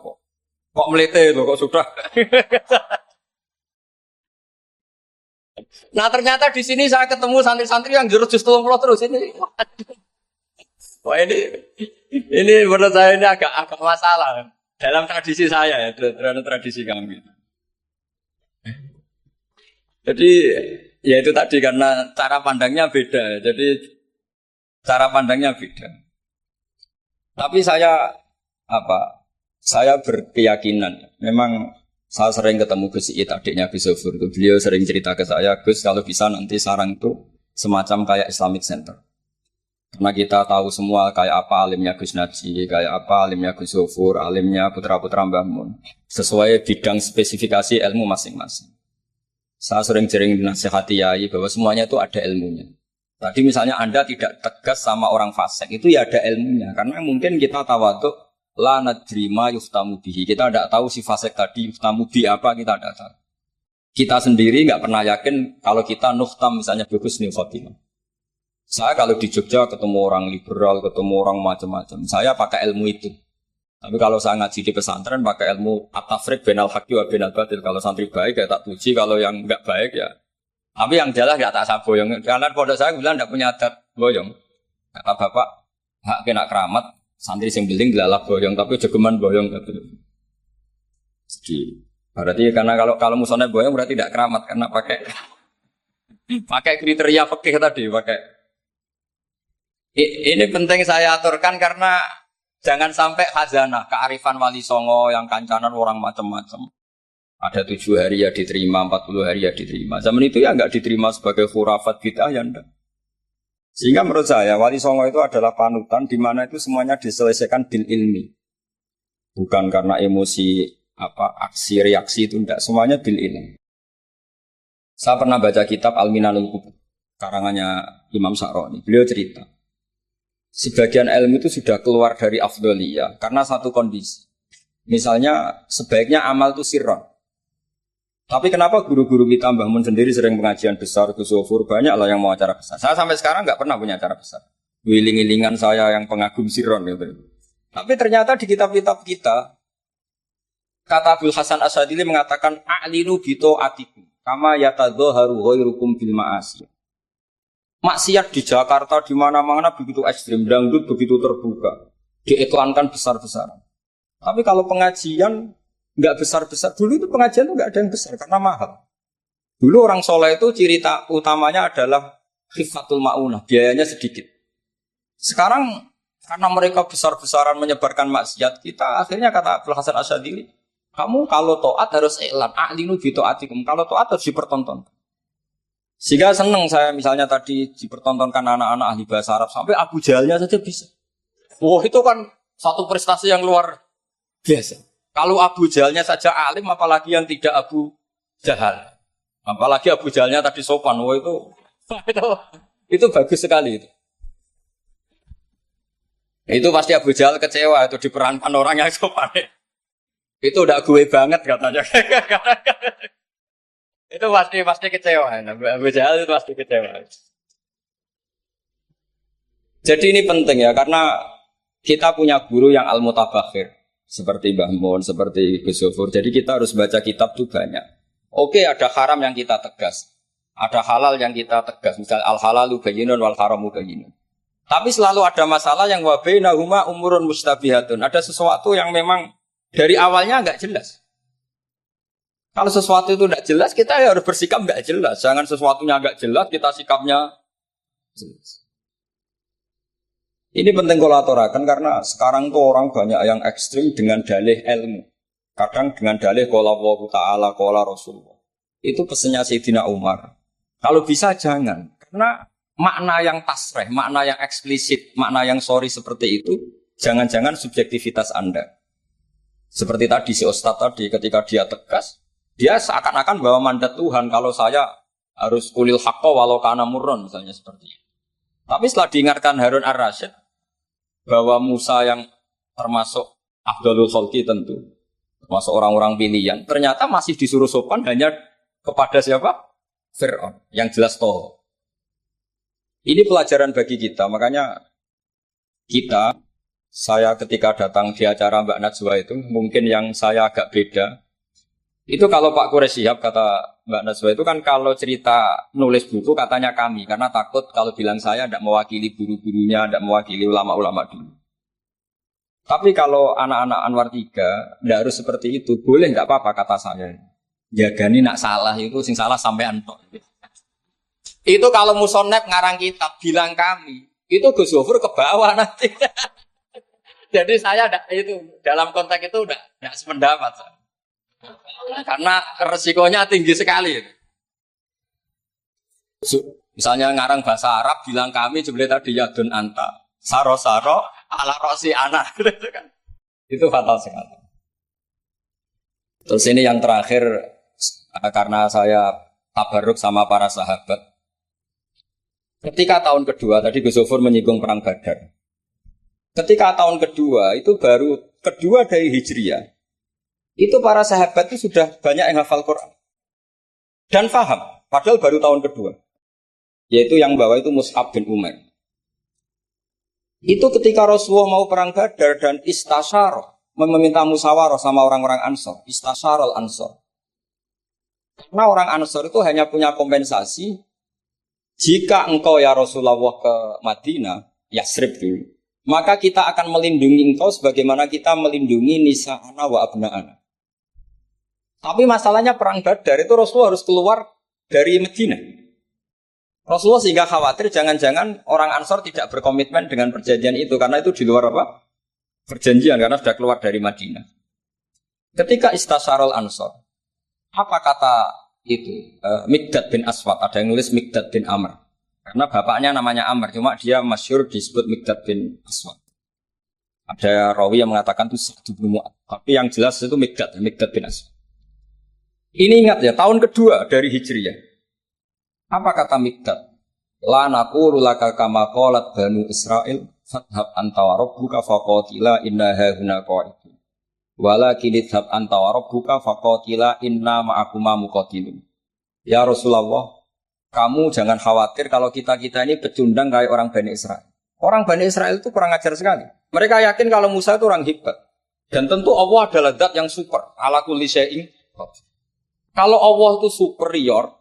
kok melete loh kok sudah. Nah ternyata di sini saya ketemu santri-santri yang jurus juz 30 terus ini. Wah ini menurut saya ini agak masalah dalam tradisi saya ya, dalam tradisi kami. Jadi ya itu tadi karena cara pandangnya beda. Jadi cara pandangnya beda. Tapi saya berkeyakinan memang saya sering ketemu Gus Iit adiknya Gus Zofur. Beliau sering cerita ke saya, Gus kalau bisa nanti sarang itu semacam kayak Islamic Center. Karena kita tahu semua kayak apa alimnya Gus Naji, kayak apa alimnya Gus Zofur, alimnya putra-putra Mbah Mun. Sesuai bidang spesifikasi ilmu masing-masing. Saya sering dinasihati yai bahwa semuanya itu ada ilmunya. Tadi misalnya Anda tidak tegas sama orang fasik, itu ya ada ilmunya. Karena mungkin kita tawaduk, la nadrima yuftamu bihi. Kita tidak tahu si fasik tadi yuftamu bi apa, kita tidak tahu. Kita sendiri nggak pernah yakin kalau kita nuftam misalnya bagus nih Fatimah. Saya kalau di Jogja ketemu orang liberal, ketemu orang macam-macam, saya pakai ilmu itu. Tapi kalau saya ngaji di pesantren pakai ilmu at-tafriq bainal haqqi wa bainal batil. Kalau santri baik ya tak puji, kalau yang enggak baik ya. Tapi yang jelas ya tak saboyong. Karena pondok saya bilang enggak punya adat boyong. Kata bapak, hak kena keramat, santri sing beling dilalak boyong, tapi jogeman boyong gitu. Jadi berarti karena kalau musuhnya boyong berarti tidak keramat karena pakai kriteria fikih tadi, pakai. Ini penting saya aturkan karena jangan sampai khazanah, kearifan wali songo yang kancanan orang macam-macam. Ada 7 hari ya diterima, 40 hari ya diterima. Zaman itu ya enggak diterima sebagai khurafat bid'ah ya enggak. Sehingga menurut saya wali songo itu adalah panutan di mana itu semuanya diselesaikan bil ilmi. Bukan karena emosi aksi reaksi itu enggak, semuanya bil ilmi. Saya pernah baca kitab Al-Minanul Kubur karangannya Imam Sa'roni. Beliau cerita sebagian ilmu itu sudah keluar dari afdholiyah karena satu kondisi. Misalnya sebaiknya amal itu sirron. Tapi kenapa guru-guru kita Mbah Mun sendiri sering pengajian besar, Gus Zofur, banyak lah yang mau acara besar. Saya sampai sekarang nggak pernah punya acara besar. Wiling-wilingan saya yang pengagum sirron gitu. Tapi ternyata di kitab-kitab kita, kata Abdul Hasan Asadili mengatakan a'linu bito atikum kama yatadzaharu ghairukum bil ma'asi. Maksiat di Jakarta di mana-mana begitu ekstrim, dangdut begitu terbuka, diiklankan besar-besaran. Tapi kalau pengajian nggak besar-besar, dulu itu pengajian itu nggak ada yang besar karena mahal. Dulu orang soleh itu ciri utamanya adalah khifatul ma'unah, biayanya sedikit. Sekarang Karena mereka besar-besaran menyebarkan maksiat, kita akhirnya kata Abdul Hasan Asyadzili, kamu kalau taat harus iklan, a'linu bi taatikum. Kalau taat harus dipertontonkan. Sehingga seneng saya misalnya tadi dipertontonkan anak-anak ahli bahasa Arab sampai Abu Jahalnya saja bisa. Wah, itu kan satu prestasi yang luar biasa. Kalau Abu Jahalnya saja alim, apalagi yang tidak Abu Jahal. Apalagi Abu Jahalnya tadi sopan. Wah, itu bagus sekali itu. Itu pasti Abu Jahal kecewa itu diperankan orang yang sopan. Itu udah gue banget katanya. Itu pasti kecewa. Abu Jahal itu pasti kecewa. Jadi ini penting ya, karena kita punya guru yang al-mutabakhir. Seperti Mbah Mun, seperti Gus Zofur. Jadi kita harus baca kitab tuh banyak. Oke, ada haram yang kita tegas. Ada halal yang kita tegas. Misalnya al-halalu bayyinun wal haramu bayyinun. Tapi selalu ada masalah yang wa bainahuma umurun mustabihatun. Ada sesuatu yang memang dari awalnya enggak jelas. Kalau sesuatu itu enggak jelas, kita harus bersikap enggak jelas. Jangan sesuatunya enggak jelas, kita sikapnya jelas. Ini penting kalau aturakan karena sekarang tuh orang banyak yang ekstrim dengan dalih ilmu. Kadang dengan dalih qala Allah Ta'ala, qala Rasulullah. Itu pesannya Sayyidina Umar. Kalau bisa jangan. Karena makna yang tasreh, makna yang eksplisit, makna yang sorry seperti itu, jangan-jangan subjektivitas Anda. Seperti tadi si Ustadz tadi, ketika dia tegas, dia seakan-akan bawa mandat Tuhan, kalau saya harus kulil haqqa walau kana murron, misalnya seperti itu. Tapi setelah diingatkan Harun ar-Rasyid, bahwa Musa yang termasuk Afdalul Khalqi tentu, termasuk orang-orang pilihan, ternyata masih disuruh sopan hanya kepada siapa? Fir'aun, yang jelas toh. Ini pelajaran bagi kita, makanya saya ketika datang di acara Mbak Najwa itu, mungkin yang saya agak beda, itu kalau Pak Quraisy Shihab kata Mbak Najwa itu kan kalau cerita nulis buku katanya kami, karena takut kalau bilang saya tidak mewakili guru-gurunya, tidak mewakili ulama-ulama dulu. Tapi kalau anak-anak Anwar 3, tidak harus seperti itu, boleh tidak apa-apa kata saya. Jagani nak salah, itu sing salah sampai antok. Itu kalau musonep ngarang kitab bilang kami, itu Gus Zofur ke bawah nanti. Jadi saya itu dalam konteks itu udah sependapat. Karena resikonya tinggi sekali. Misalnya ngarang bahasa Arab bilang kami jebule tadi yadun anta, saro-saro ala rosi anak gitu kan. Itu fatal sekali. Terus ini yang terakhir karena saya tabarruk sama para sahabat. Ketika tahun kedua, tadi Gus Zofur menyinggung perang Badar. Ketika tahun kedua, itu baru kedua dari Hijriah. Itu para sahabat itu sudah banyak yang hafal Quran. Dan paham, padahal baru tahun kedua. Yaitu yang bawa itu Mus'ab bin Umair. Itu ketika Rasulullah mau perang Badar dan istasyarah, meminta musyawarah sama orang-orang Ansor. Istasyarah Ansor. Karena orang Ansor itu hanya punya kompensasi. Jika engkau ya Rasulullah ke Madinah, Yasrib dulu, maka kita akan melindungi engkau sebagaimana kita melindungi nisa'ana wa abna'ana. Tapi masalahnya perang Badar itu Rasulullah harus keluar dari Madinah. Rasulullah sehingga khawatir jangan-jangan orang Ansor tidak berkomitmen dengan perjanjian itu, karena itu di luar apa? Perjanjian, karena sudah keluar dari Madinah. Ketika istasyarul Ansor, apa kata itu Mikdad bin Aswad, ada yang nulis Mikdad bin Amr karena bapaknya namanya Amr, cuma dia masyhur disebut Mikdad bin Aswad. Ada rawi yang mengatakan itu Sa'd bin Mu'adz, tapi yang jelas itu Mikdad bin Aswad. Ini ingat ya, tahun kedua dari Hijriah. Apa kata Mikdad? La naqulu laka kama qalat Banu Israil fathab anta wa rabbuka faqatila inna hauna qa'idun. Walakin idhab anta wa rabbuka faqatila inna ma'akuma muqatilun. Ya Rasulullah, kamu jangan khawatir kalau kita ini pecundang kayak orang Bani Israel. Orang Bani Israel itu kurang ajar sekali. Mereka yakin kalau Musa itu orang hebat. Dan tentu Allah adalah zat yang super. Ala kulli syai'in. Kalau Allah itu superior,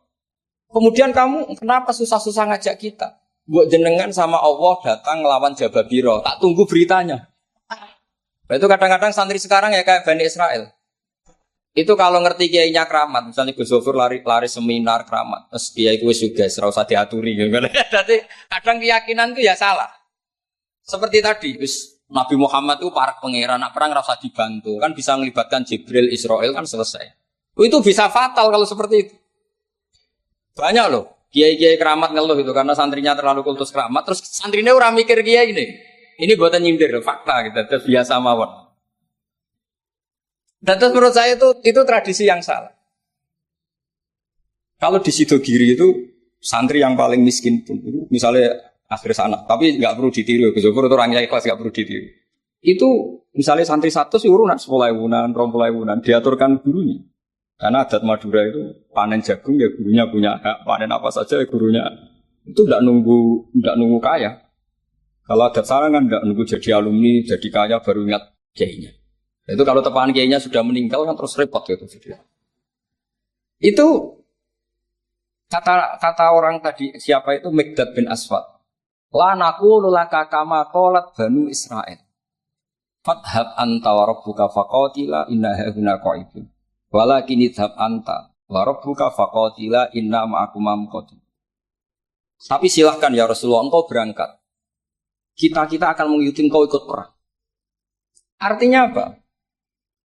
kemudian kamu kenapa susah-susah ngajak kita? Buat jenengan sama Allah datang ngelawan Jababiro, tak tunggu beritanya. Itu kadang-kadang santri sekarang ya kayak Bani Israel. Itu kalau ngerti kiainya keramat, misalnya Gus Zofur lari seminar keramat, terus kiai itu juga serau usah diaturi gitu. Jadi kadang keyakinan itu ya salah. Seperti tadi, Nabi Muhammad itu para pangeran, nak perang rasa dibantu, kan bisa melibatkan Jibril, Israel kan selesai. Itu bisa fatal kalau seperti itu. Banyak loh, kiai-kiai keramat ngeluh itu karena santrinya terlalu kultus keramat, terus santrinya orang mikir kiai ini. Ini buatan nyindir, fakta gitu, terus biasa mawon. Dan terus menurut saya itu tradisi yang salah. Kalau di Sidogiri itu santri yang paling miskin pun, misalnya akhir sana, tapi nggak perlu ditiru. Kecuali itu orangnya ikhlas nggak perlu ditiru. Itu misalnya santri satu sih urunan 10.000-an, 20.000-an diaturkan gurunya. Karena adat Madura itu panen jagung ya gurunya punya hak, panen apa saja ya gurunya. Itu nggak nunggu kaya. Kalau adat sana kan nggak nunggu jadi alumni, jadi kaya baru ingat kiainya. Itu kalau tepahan kiainya sudah meninggal kan terus repot gitu. Itu kata orang tadi siapa itu Mikdad bin Aswad. La naqulu laka kama qalat Banu Israil. Fadhab anta wa rabbuka faqatila inna hauna qa'idun. Walakin idhab anta wa rabbuka faqatila inna ma'akum muqatil. Tapi silahkan ya Rasulullah engkau berangkat. Kita akan mengikuti engkau ikut perang. Artinya apa?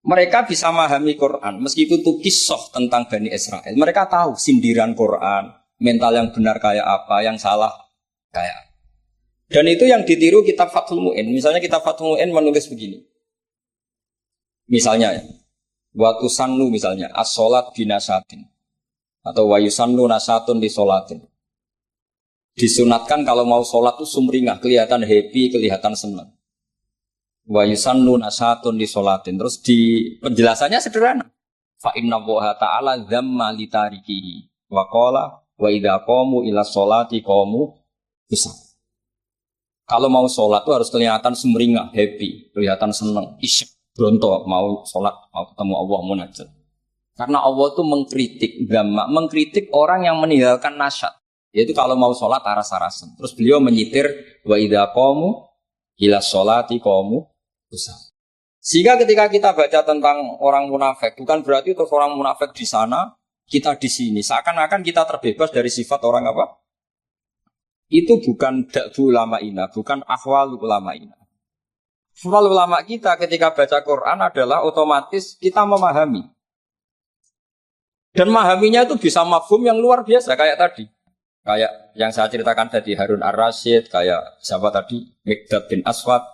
Mereka bisa memahami Quran, meskipun itu kisah tentang Bani Israel. Mereka tahu sindiran Quran, mental yang benar kayak apa, yang salah kayak apa. Dan itu yang ditiru kitab Fathul Mu'in. Misalnya kitab Fathul Mu'in menulis begini. Misalnya, waktu sannu misalnya, as-sholat binasatin. Atau wa yusannu nasatun di sholatin. Disunatkan kalau mau sholat itu sumringah, kelihatan happy, kelihatan senang. Wa yusannu nasatun di sholatin. Terus di penjelasannya sederhana. Fa inna Allaha ta'ala dzamma li tarikihi wa qala wa idza qamu ila sholati qamu bisa. Kalau mau sholat itu harus kelihatan sumringah, happy, kelihatan senang, isyik, bronto mau sholat, mau ketemu Allah munajat. Karena Allah itu mengkritik orang yang meninggalkan nasyat. Yaitu kalau mau sholat aras-arasan. Terus beliau menyitir wa idza qamu ila sholati qamu besar. Sehingga ketika kita baca tentang orang munafik, bukan berarti terus orang munafik di sana, kita di sini. Seakan-akan kita terbebas dari sifat orang apa? Itu bukan da'bu ulama'ina, bukan ahwal ulama'ina. Ahwal ulama kita ketika baca Quran adalah otomatis kita memahami. Dan memahaminya itu bisa mafhum yang luar biasa, kayak tadi. Kayak yang saya ceritakan tadi, Harun ar-Rasyid, kayak siapa tadi, Mikdad bin Aswad,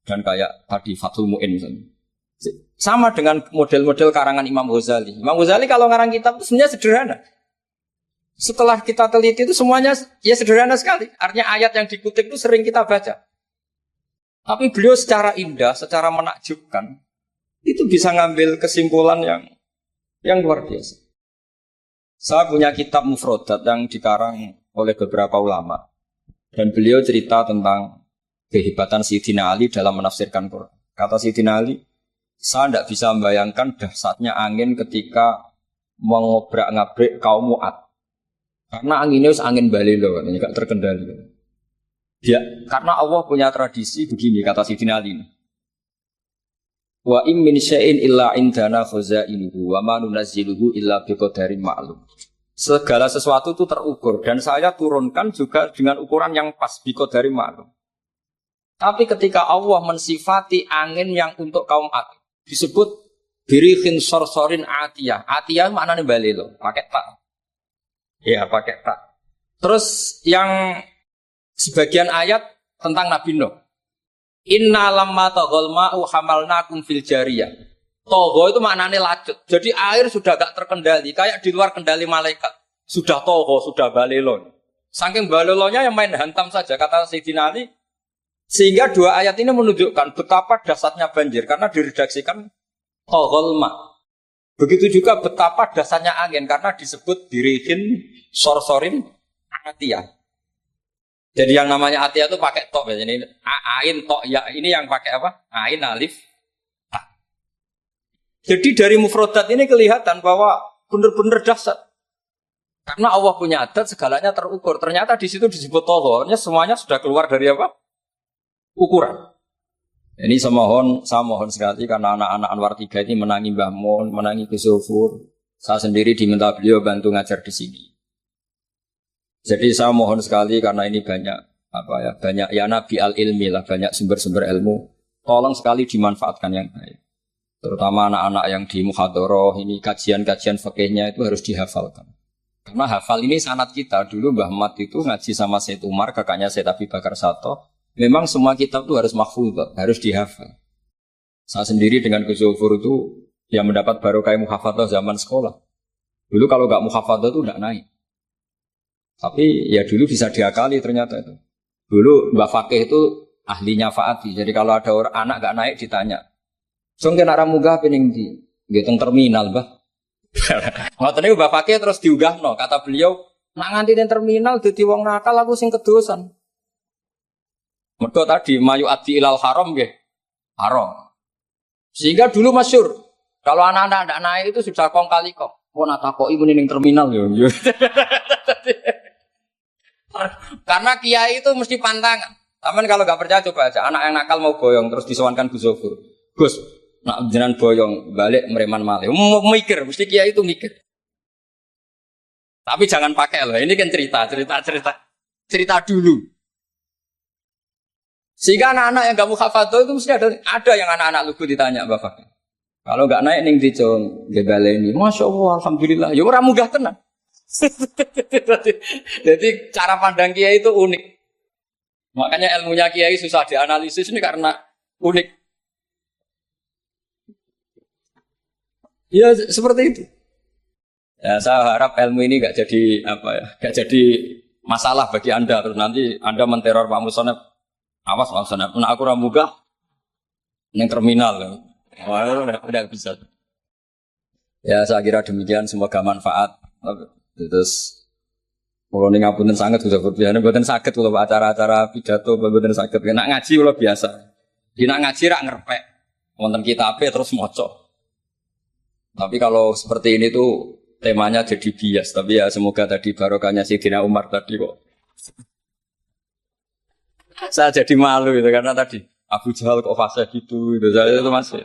dan kayak tadi Fathul Mu'in misalnya. Sama dengan model-model karangan Imam Ghazali. Imam Ghazali kalau ngarang kitab itu sebenarnya sederhana. Setelah kita teliti itu semuanya ya sederhana sekali. Artinya ayat yang dikutip itu sering kita baca. Tapi beliau secara indah, secara menakjubkan, itu bisa ngambil kesimpulan yang luar biasa. Saya punya kitab Mufrodat yang dikarang oleh beberapa ulama. Dan beliau cerita tentang kehebatan Sayyidina Ali dalam menafsirkan Quran. Kata Sayyidina Ali, saya tidak bisa membayangkan dahsyatnya angin ketika mengobrak-ngabrik kaum Mu'ad. Karena anginnya angin balilo, tidak terkendali. Ya, karena Allah punya tradisi begini, kata Sayyidina Ali. Wa im min syai'in illa indana khazainuhu wa ma nunazziluhu illa biqadarin ma'lum. Segala sesuatu itu terukur dan saya turunkan juga dengan ukuran yang pas biqadarin ma'lum. Tapi ketika Allah mensifati angin yang untuk kaum Ad disebut birihin sorsorin atiyah. Atiyah maknanya balilo, pakai tak. Ya, pakai tak. Terus yang sebagian ayat tentang Nabi Nuh. Inna lamma taghal ma'u hamalnakum fil jariyah. Togho itu maknanya lacut. Jadi air sudah gak terkendali, kayak di luar kendali malaikat. Sudah togho, sudah balelo. Saking balelonya yang main hantam saja, kata Sayyidina Ali. Sehingga dua ayat ini menunjukkan betapa dahsyatnya banjir karena diredaksikan taghal ma'. Begitu juga betapa dasarnya angin karena disebut dirihin sorsorin atiyah. Jadi yang namanya atiyah itu pakai tok ya. Ini ain tok ya. Ini yang pakai apa? Ain alif ta. Jadi dari mufrodat ini kelihatan bahwa benar-benar dahsyat. Karena Allah punya adat segalanya terukur. Ternyata di situ disebut tohornya semuanya sudah keluar dari apa? Ukuran. Ini saya mohon sekali karena anak-anak Anwar 3 ini menangi Mbah Mun, menangi Gus Zufur. Saya sendiri diminta beliau bantu ngajar di sini. Jadi saya mohon sekali karena ini banyak apa ya banyak ya nabi al ilmi lah, banyak sumber-sumber ilmu. Tolong sekali dimanfaatkan yang baik. Terutama anak-anak yang di muhadharah ini kajian-kajian fikihnya itu harus dihafalkan. Karena hafal ini sanad kita. Dulu Mbah Mat itu ngaji sama Said Umar, kakaknya Said Abi Bakar Sato. Memang semua kitab itu harus mahfudz, harus dihafal. Saya sendiri dengan Gus Zufur itu yang mendapat barokah muhafadzah zaman sekolah. Dulu kalau nggak muhafadzah itu nggak naik. Tapi ya dulu bisa diakali ternyata itu. Dulu Mbak Fakih itu ahlinya Faati. Jadi kalau ada orang anak nggak naik ditanya. Song kena ramuga pening di gitu terminal bah. Ngoten niku Mbak Fakih terus diunggahno. Kata beliau, nak nganti ning terminal dadi wong nakal aku sing kedosan. Mergo tadi mayu adi ilal haram nggih. Haram. Sehingga dulu masyhur. Kalau anak-anak ndak naik itu sudah kong kali kong. Oh nak takoki muni ning terminal yo. Karena kiai itu mesti pantangan. Taman kalau nggak percaya coba aja. Anak yang nakal mau boyong terus disowankan Gus Zofur. Gus, nak jenengan boyong balik mereman malih. Mikir, mesti kiai itu mikir. Tapi jangan pakai loh. Ini kan cerita dulu. Sehingga anak-anak yang nggak muhafadzah itu mesti ada yang anak-anak lugu ditanya bapak. Kalau nggak naik ning dicong ini, masya Allah, alhamdulillah. Ya orang munggah tenang. Jadi cara pandang kiai itu unik. Makanya ilmunya kiai susah dianalisis ini karena unik. Ya seperti itu. Ya saya harap ilmu ini nggak jadi apa ya, nggak jadi masalah bagi anda. Terus nanti anda menteror Pak Musonef. Awas Pak Musonef, nah aku ramuga yang terminal. Wah, udah bisa. Ya saya kira demikian, semoga manfaat. Terus kalau ning ngapunten sanget sudah berbiasa, mboten saged kalau acara-acara pidato mboten saged. Nek ngaji kula biasa. Nek ngaji rak ngerpek. Wonten kitabe terus maca. Tapi kalau seperti ini tuh temanya jadi bias. Tapi ya semoga tadi barokahnya Sayyidina Umar tadi kok. Saya jadi malu itu karena tadi Abu Jahal kok fase gitu. Saya itu masih.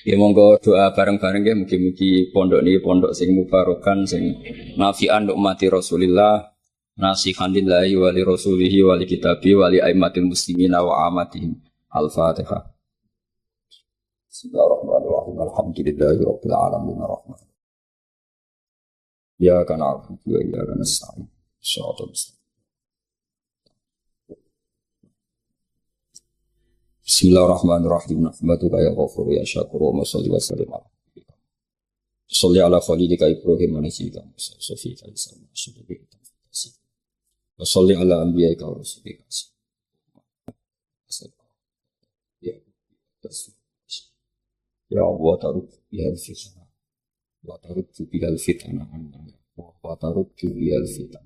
Ya monggo doa bareng-bareng ya mugi-mugi pondok ini pondok sing mubarokan sing nafi'an ummati Rasulillah nasihan lillahi wa li rasulihi wa li kitabi wa li aimatil muslimina wa amatihim. Al-Fatihah. Bismillahirrahmanirrahim. Alhamdulillahi rabbil alamin arrahman. Ya kana abudu wa ya kana nasta'in. Shallatu Bismillahirrahmanirrahim. Nahmaduka ya ghafur ya syakur wa salli wa sallim ala Sholli ala khalidika Ibrahim wa nabiyyika Musa Sofika Islam wa sholli ala anbiya'ika wa rasulika ya Allah tarud bihal fitnah wa tarud bihal fitnah wa tarud bihal fitnah